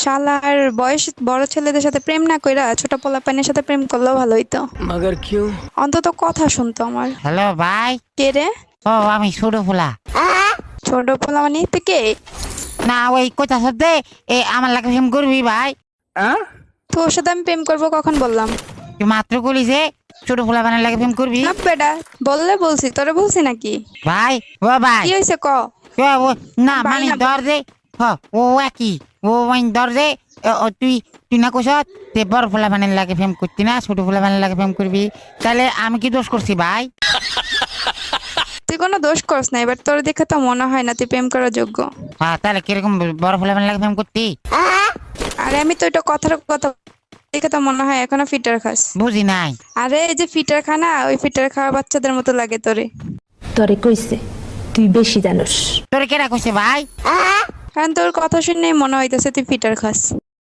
শালার বয়স বড় ছেলেদের সাথে প্রেম না কইরা ছোট পোলাপানের সাথে প্রেম করলেও ভালো হইতো। मगर क्यों? অন্তত কথা শুনতো আমার। হ্যালো ভাই। কে রে? ও আমি ছোট ফুলা। ছোট পোলা মানে তুই কে? না ওই কথা সত্যি আমার লাগে ফেম করবি ভাই? তোর সাথে আমি প্রেম করবো কখন বললাম? তুই মাত্র কলি যে ছোট ফুলা বানার লাগে ফেম করবি না বেটা, বললে বলছি, তোরে বলছি নাকি? ভাই। ও ভাই কি হয়েছে ক? না ভাই মানে না, ধর দে। ও একই ও ধর দে। তুই তুই না কোস তে বড় ফুলা বানার লাগে ফেম করতি না ছোট ফুলা বানার লাগে ফেম করবি, তাহলে আমি কি দোষ করছি ভাই? তুই কোনো দোষ করস না, এবার তোর দেখে তো মনে হয় না তুই প্রেম করার যোগ্য। হ্যাঁ তাহলে কিরকম বড় ফুলা বানার লাগে ফেম করতি? আরে আমি তো এটা কথার কথা দেখে তো মনে হয় এখনো ফিটার খাস। বুঝি নাই। আরে এই যে ফিটার খানা, ওই ফিটার খাওয়া বাচ্চাদের মতো লাগে তোরে। তরে কইছে তুই বেশি জানোস। তোরে কেরা কইছে ভাই? কারণ তোর কথা শুনেই মনে হইতেছে তুই ফিটার খাস।